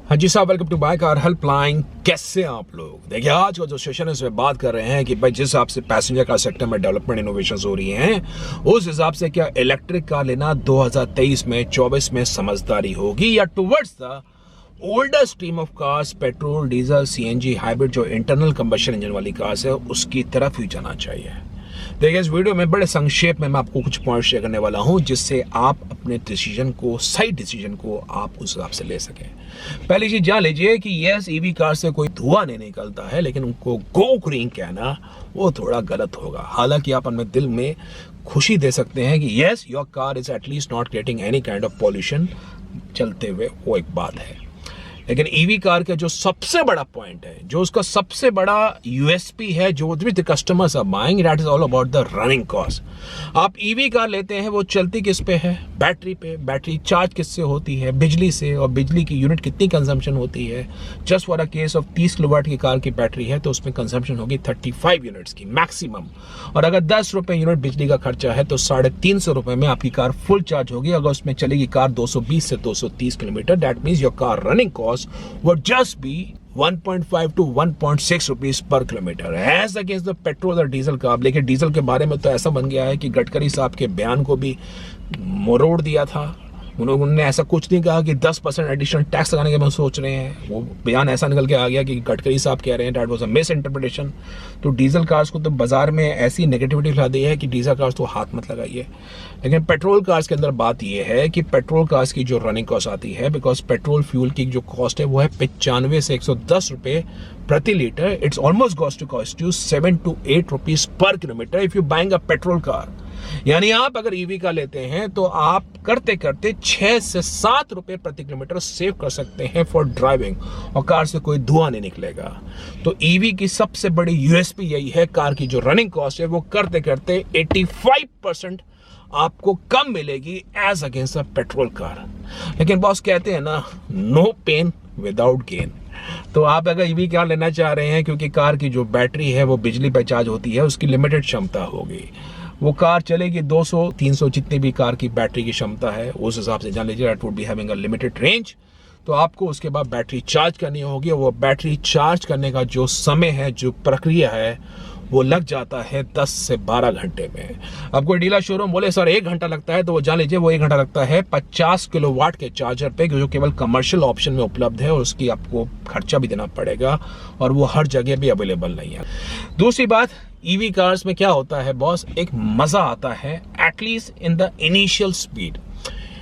हाँ जी साहब, welcome to bike car helpline. कैसे हैं आप लोग? देखिए, आज का जो सेशन है इसमें बात कर रहे हैं कि भाई जिस हिसाब से पैसेंजर कार सेक्टर में डेवलपमेंट इनोवेशंस हो रही हैं, उस हिसाब से क्या इलेक्ट्रिक कार लेना 2023 में 24 में समझदारी होगी या towards the older stream of cars, petrol, diesel, CNG, hybrid जो इंटरनल कंबशन इंजन वाली कार्स है उसकी तरफ ही जाना चाहिए। देखिए, इस वीडियो में बड़े संक्षेप में मैं आपको कुछ पॉइंट शेयर करने वाला हूं जिससे आप अपने डिसीजन को, सही डिसीजन को आप उस हिसाब से ले सकें। पहली चीज जान लीजिए कि यस, ईवी कार से कोई धुआं नहीं निकलता है, लेकिन उनको गो ग्रीन कहना वो थोड़ा गलत होगा। हालांकि आप अपने दिल में खुशी दे सकते हैं कि yes, your car is at least not creating any kind of pollution चलते हुए, वो एक बात है। लेकिन ईवी कार का जो सबसे बड़ा पॉइंट है, जो उसका सबसे बड़ा यूएसपी है, जो with customers are buying, that is all about the running cost. आप ईवी कार लेते हैं, वो चलती किस पे है? बैटरी पे। बैटरी चार्ज किससे होती है? बिजली से। और बिजली की यूनिट कितनी कंजम्पशन होती है? Just for a case of 30 kilowatt की कार की बैटरी है तो उसमें कंजम्पशन होगी 35 यूनिट्स की मैक्सिमम। और अगर 10 रुपए यूनिट बिजली का खर्चा है तो 350 रुपए में आपकी कार फुल चार्ज होगी। अगर उसमें चलेगी कार 220 से 230 kilometre, that means your car running cost would just be 1.5 to 1.6 rupees per kilometre as against the petrol और डीजल का। लेकिन डीजल के बारे में तो ऐसा बन गया है कि गडकरी साहब के बयान को भी मरोड़ दिया था। उन्होंने ऐसा कुछ नहीं कहा कि 10% एडिशनल टैक्स लगाने के हम सोच रहे हैं। वो बयान ऐसा निकल के आ गया कि गडकरी साहब कह रहे हैं that was a miss interpretation. तो डीजल कार्स को तो बाजार में ऐसी नेगेटिविटी फैला दी है कि डीजल कार्स तो हाथ मत लगाइए। लेकिन पेट्रोल कार्स के अंदर बात यह है कि पेट्रोल कार्स की जो रनिंग कॉस्ट आती है, बिकॉज पेट्रोल फ्यूल की जो कॉस्ट है वो है 95 से 110 रुपए प्रति litre. It's almost goes to cost you 7 to 8 rupees per kilometre if you buying a petrol car. यानी आप अगर ईवी का लेते हैं तो आप करते करते 6 से 7 रुपए प्रति किलोमीटर सेव कर सकते हैं फॉर ड्राइविंग, और कार से कोई धुआं नहीं निकलेगा। तो ईवी की सबसे बड़ी यूएसपी यही है, कार की जो रनिंग कॉस्ट है वो करते करते 85% आपको कम मिलेगी as against a petrol car. लेकिन बॉस कहते हैं ना, नो पेन विदाउट गेन। तो आप अगर ईवी कार लेना चाह रहे हैं, क्योंकि कार की जो बैटरी है वो बिजली पर चार्ज होती है, उसकी लिमिटेड क्षमता होगी। वो कार चलेगी 200-300 जितनी भी कार की बैटरी की क्षमता है, उस हिसाब से जान लीजिए that would be having a limited range. तो आपको उसके बाद बैटरी चार्ज करनी होगी, और वो बैटरी चार्ज करने का जो समय है, जो प्रक्रिया है, वो लग जाता है 10 से 12 घंटे में। अब कोई डीलर शोरूम बोले सर 1 घंटा लगता है, तो वो जान लीजिए वो 1 घंटा लगता है 50 किलोवाट के चार्जर पे, जो केवल कमर्शियल ऑप्शन में उपलब्ध है, और उसकी आपको खर्चा भी देना पड़ेगा, और वो हर जगह भी अवेलेबल नहीं है। दूसरी बात, ईवी कार्स में क्या होता है बॉस, एक मजा आता है at least in the initial speed.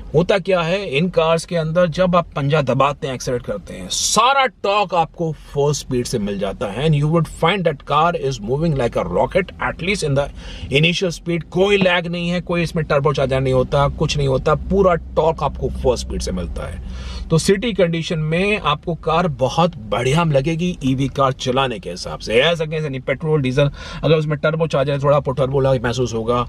होता क्या है इन कार्स के अंदर, जब आप पंजा दबाते हैं, एक्सेलरेट करते हैं, सारा टॉर्क आपको फर्स्ट स्पीड से मिल जाता है, and you would find that car is moving like a rocket at least in the initial speed. कोई लैग नहीं है, कोई इसमें टर्बो चार्जर नहीं होता, कुछ नहीं होता, पूरा टॉर्क आपको फर्स्ट स्पीड से मिलता है। तो सिटी कंडीशन में आपको कार बहुत बढ़िया लगेगी ईवी कार चलाने के हिसाब से, एज अगेंस्ट यानी पेट्रोल डीजल। अगर उसमें टर्बो चार्जर थोड़ा टर्बो लगा महसूस होगा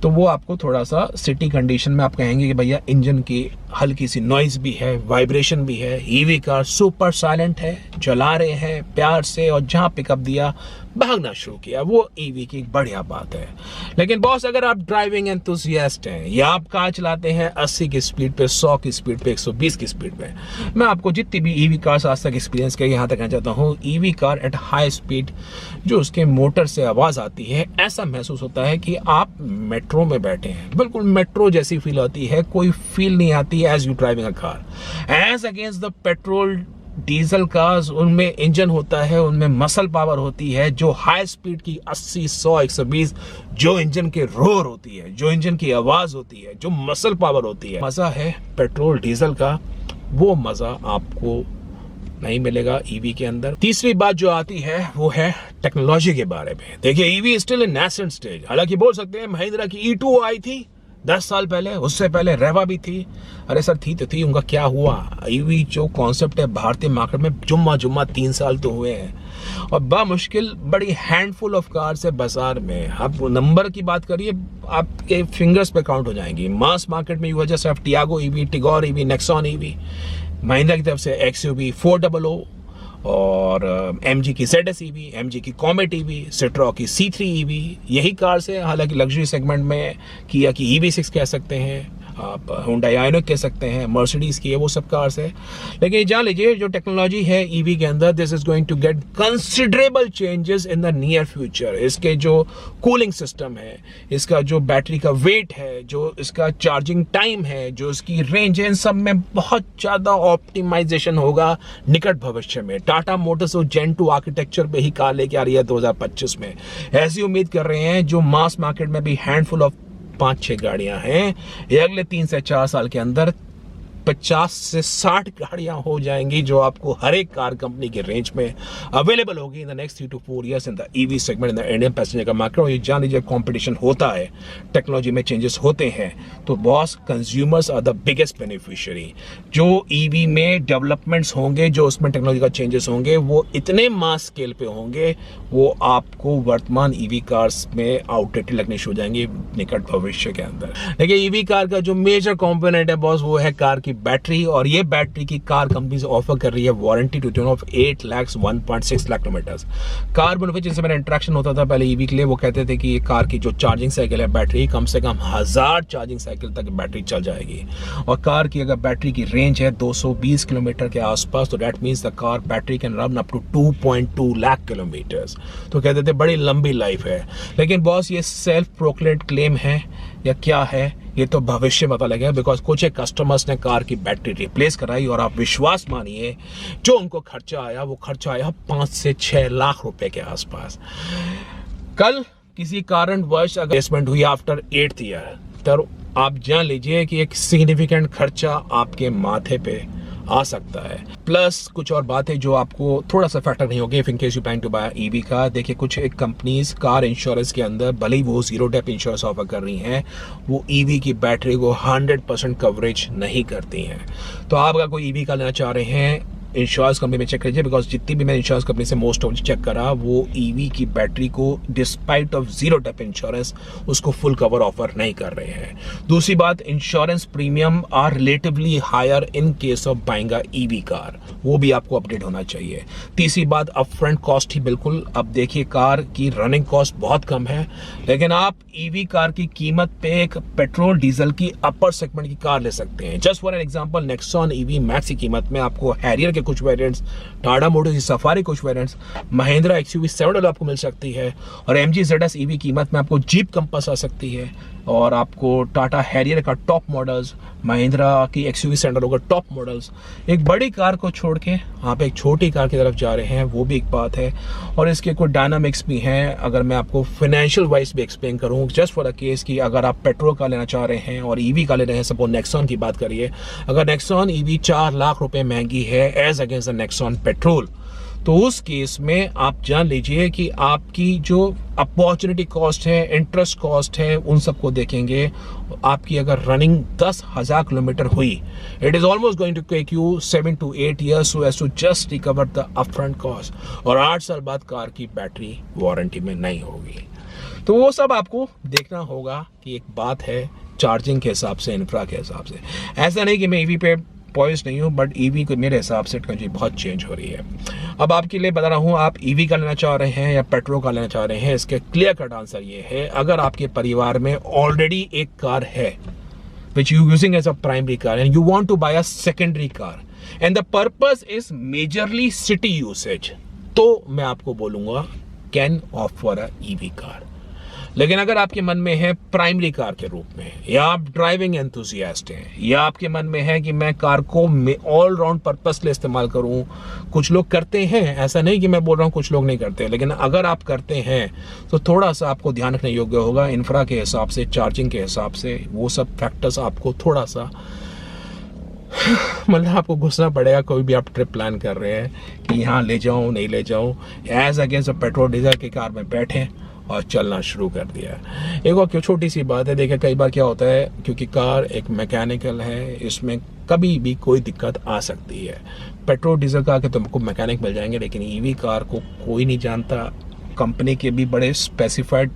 तो वो आपको थोड़ा सा सिटी कंडीशन में आप कहेंगे कि भैया इंजन की हल्की सी नॉइज भी है, वाइब्रेशन भी है। ईवी कार सुपर साइलेंट है, चला रहे हैं प्यार से, और जहां पिकअप दिया भागना शुरू किया, वो ईवी की बढ़िया बात है। लेकिन बॉस, अगर आप ड्राइविंग एंथुसियास्ट हैं या आप कार चलाते हैं 80 की स्पीड पे, 100 की स्पीड पे, 120 की स्पीड पे, मैं आपको जितनी भी ईवी कार्स आज तक एक्सपीरियंस किया यहाँ तक कहना चाहता हूँ, EV car at high speed जो उसके मोटर से आवाज आती है, ऐसा महसूस होता है कि आप मेट्रो में बैठे हैं। बिल्कुल मेट्रो जैसी फील आती है, कोई फील नहीं आती as you driving a car. As against the petrol diesel cars, उनमें इंजन होता है, उनमें मसल पावर होती है, जो हाई स्पीड की 80, 100, 120 जो इंजन के रोर होती है, जो इंजन की आवाज होती है, जो मसल पावर होती है, मजा है पेट्रोल डीजल का, वो मजा आपको नहीं मिलेगा ईवी के अंदर। तीसरी बात जो आती है वो है टेक्नोलॉजी के बारे में। देखिए, EV still in nascent stage. हालांकि बोल सकते हैं महिंद्रा की E2 आई थी 10 साल पहले, उससे पहले रेवा भी थी। अरे सर, थी तो थी, उनका क्या हुआ? ईवी जो कॉन्सेप्ट है भारतीय मार्केट में जुम्मा 3 साल तो हुए हैं, और बामुश्किल बड़ी हैंडफुल ऑफ कार्स है बाजार में। आप नंबर की बात करिए, आपके फिंगर्स पे काउंट हो जाएंगी। मास मार्केट में you just have Tiago EV, Tigor EV, Nexon EV, Mahindra की तरफ से XUV 400, और MG की ZS EV, MG की कॉमेट EV, सिट्रो की C3 EV, यही कार्स है। हालांकि लग्जरी सेगमेंट में किया की EV6 कह सकते हैं, आप Hyundai Ioniq कह सकते हैं, मर्सिडीज़ की है, वो सब कार्स है। लेकिन जान लीजिए जो टेक्नोलॉजी है ईवी के अंदर, this is going to get considerable changes in the near future. इसके जो कूलिंग सिस्टम है, इसका जो बैटरी का वेट है, जो इसका चार्जिंग टाइम है, जो इसकी रेंज है, इन सब में बहुत ज़्यादा ऑप्टिमाइजेशन होगा निकट भविष्य में। टाटा मोटर्स और जेन 2 आर्किटेक्चर पे ही कार लेके आ रही है 2025 में। ऐसी उम्मीद कर रहे हैं जो मास मार्केट में भी हैंडफुल ऑफ 5-6 गाड़ियां हैं, ये अगले 3 से 4 साल के अंदर 50 से 60 गाड़ियां हो जाएंगी जो आपको हर एक कार कंपनी के रेंज में अवेलेबल होगी in the next 3 to 4 years in the EV segment in the Indian passenger का मार्केट। और ये जान लीजिए कंपटीशन होता है, टेक्नोलॉजी में चेंजेस होते हैं, तो boss consumers are the biggest beneficiary. जो ईवी में डेवलपमेंट्स होंगे, जो उसमें टेक्नोलॉजी का चेंजेस होंगे, वो इतने मास स्केल पे होंगे, वो आपको वर्तमान ईवी कार्स में आउटडेटेड लगने शुरू हो जाएंगे निकट भविष्य के अंदर। देखिए ईवी कार का जो मेजर कॉम्पोनेंट है बॉस, वो है कार की बैटरी। और ये बैटरी की कार कंपनी से ऑफर कर रही है warranty to tune of 8 lakh 1.6 lakh kilometres. Car में जिनसे मेरा इंटरेक्शन होता था पहले ईवी के लिए, वो कहते थे कि ये कार की जो चार्जिंग साइकिल है बैटरी, कम से कम 1000 चार्जिंग साइकिल तक बैटरी चल जाएगी। और कार की अगर बैटरी की रेंज है 220 किलोमीटर के आसपास, तो that means the car battery can run up to 2.2 lakh kilometres. तो कहते थे बड़ी लंबी लाइफ है। लेकिन बॉस ये सेल्फ प्रोक्लेम्ड क्लेम है या क्या है, ये तो भविष्य में पता लगेगा, बिकॉज कुछ एक कस्टमर्स ने कार की बैटरी रिप्लेस कराई और आप विश्वास मानिए जो उनको खर्चा आया, वो खर्चा आया 5 से 6 लाख रुपए के आसपास। कल किसी कारणवश अगर प्लेसमेंट हुई आफ्टर 8th ईयर, तो आप जान लीजिए कि एक सिग्निफिकेंट खर्चा आपके माथे पे आ सकता है। प्लस कुछ और बातें जो आपको थोड़ा सा फैक्टर नहीं होगी if in case you plan to buy EV car. देखिए कुछ एक कंपनीज कार इंश्योरेंस के अंदर भले ही वो 0 डेप इंश्योरेंस ऑफर कर रही हैं, वो ईवी की बैटरी को 100% कवरेज नहीं करती हैं। तो आप अगर कोई ईवी कार लेना चाह रहे हैं, इंश्योरेंस कंपनी में चेक कीजिए, बिकॉज जितनी भी मैंने इंश्योरेंस कंपनी से मोस्ट ऑफ चेक करा, वो ईवी की बैटरी को डिस्पाइट ऑफ 0 डेप इंश्योरेंस उसको फुल कवर ऑफर नहीं कर रहे हैं। दूसरी बात, insurance premium are relatively higher in case of buying a EV car, वो भी आपको अपडेट होना चाहिए। तीसरी बात, अपफ्रंट कॉस्ट ही बिल्कुल, अब देखिए कार की रनिंग कॉस्ट बहुत कम है, लेकिन आप ईवी कार की कीमत पे एक पेट्रोल डीजल की अपर सेगमेंट की कार ले सकते हैं। Just for an example, Nexon EV max की कीमत में आपको हैरियर कुछ वेरिएंट्स, टाटा मोटर्स की सफारी कुछ वेरिएंट्स, महिंद्रा एक्सयूवी 700 आपको मिल सकती है, और एमजी ZS ईवी कीमत में आपको जीप कंपास आ सकती है, और आपको टाटा हैरियर का टॉप मॉडल्स, महिंद्रा की एक्सयूवी 700 का टॉप मॉडल्स। एक बड़ी कार को छोड़ के आप एक छोटी कार की तरफ जा रहे हैं, वो भी एक बात है। और इसके कुछ डायनामिक्स भी हैं। अगर मैं आपको फाइनेंशियल वाइज भी एक्सप्लेन करूँ, जस्ट फॉर अ केस कि अगर आप पेट्रोल कार लेना चाह रहे हैं और ईवी का ले रहे हैं, सपोज नेक्सॉन की बात करिए, अगर नेक्सॉन ईवी 4 लाख रुपए महंगी है as against the Nexon petrol, तो उस केस में आप जान लीजिए कि आपकी जो अपॉर्चुनिटी कॉस्ट है, इंटरेस्ट कॉस्ट है, उन सबको देखेंगे, आपकी अगर रनिंग 10,000 किलोमीटर हुई, it is almost going to take you 7 to 8 years so as to just recover the upfront cost. और 8 साल बाद कार की बैटरी वारंटी में नहीं होगी। तो वो सब आपको देखना होगा कि एक बात है चार्जिंग के हिसाब से, इंफ्रा के हिसाब से। ऐसा नहीं कि मैं ईवी पे पॉइंट नहीं हूँ, बट ईवी को मेरे हिसाब से टेक्नोलॉजी बहुत चेंज हो रही है। अब आपके लिए बता रहा हूँ, आप ईवी का लेना चाह रहे हैं या पेट्रोल का लेना चाह रहे हैं, इसके क्लियर कट आंसर ये है, अगर आपके परिवार में ऑलरेडी एक कार है which you using as a primary car and you want to buy a secondary car and the purpose is majorly city usage, तो मैं आपको बोलूंगा can offer a EV car. लेकिन अगर आपके मन में है प्राइमरी कार के रूप में, या आप ड्राइविंग एंथुसियास्ट हैं, या आपके मन में है कि मैं कार को ऑल राउंड पर्पस ले इस्तेमाल करूं, कुछ लोग करते हैं, ऐसा नहीं कि मैं बोल रहा हूं कुछ लोग नहीं करते, लेकिन अगर आप करते हैं तो थोड़ा सा आपको ध्यान रखने योग्य होगा, इंफ्रा के हिसाब से, चार्जिंग के हिसाब से, वो सब फैक्टर्स आपको थोड़ा सा मतलब आपको घुसना पड़ेगा। कोई भी आप ट्रिप प्लान कर रहे हैं कि यहाँ ले जाऊँ नहीं ले जाऊँ, एज अगेंस्ट पेट्रोल डीजल की कार में बैठें और चलना शुरू कर दिया। एक और क्यों छोटी सी बात है, देखिए कई बार क्या होता है, क्योंकि कार एक मैकेनिकल है, इसमें कभी भी कोई दिक्कत आ सकती है। पेट्रोल डीजल कार के तुमको मैकेनिक मिल जाएंगे, लेकिन ईवी कार को कोई नहीं जानता। कंपनी के भी बड़े स्पेसिफाइड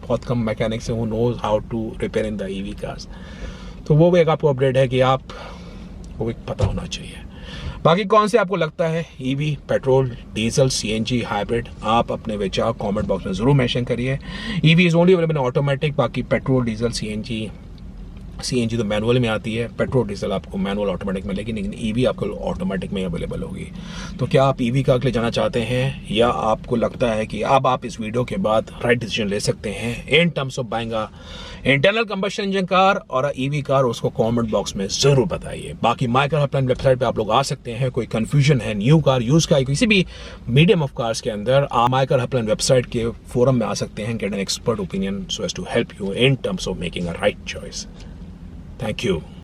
बहुत कम मैकेनिक्स हैं who knows how to repair in the EV cars. तो वो भी एक आपको अपडेट है कि आप को भी पता होना चाहिए। बाकी कौन से आपको लगता है, EV, petrol, diesel, CNG, hybrid, आप अपने विचार कमेंट बॉक्स में जरूर मेंशन करिए। EV is only available in automatic, बाकी पेट्रोल, डीजल, सीएनजी, सीएनजी तो मैनुअल में आती है, पेट्रोल डीजल आपको मैनुअल ऑटोमेटिक मिलेगी, लेकिन ईवी आपको ऑटोमेटिक में अवेलेबल होगी। तो क्या आप ईवी कार के लिए जाना चाहते हैं, या आपको लगता है कि अब आप इस वीडियो के बाद राइट डिसीजन ले सकते हैं इन terms of buying a internal combustion engine car और ईवी कार, उसको कमेंट बॉक्स में जरूर बताइए। बाकी माय कार हेल्पलाइन वेबसाइट पे आप लोग आ सकते हैं, कोई कंफ्यूजन है न्यू कार यूज कार किसी भी मीडियम ऑफ कार्स के अंदर, आप माय कार हेल्पलाइन वेबसाइट के फोरम में आ सकते हैं, get an expert opinion so as to help you in terms of making a right choice. Thank you.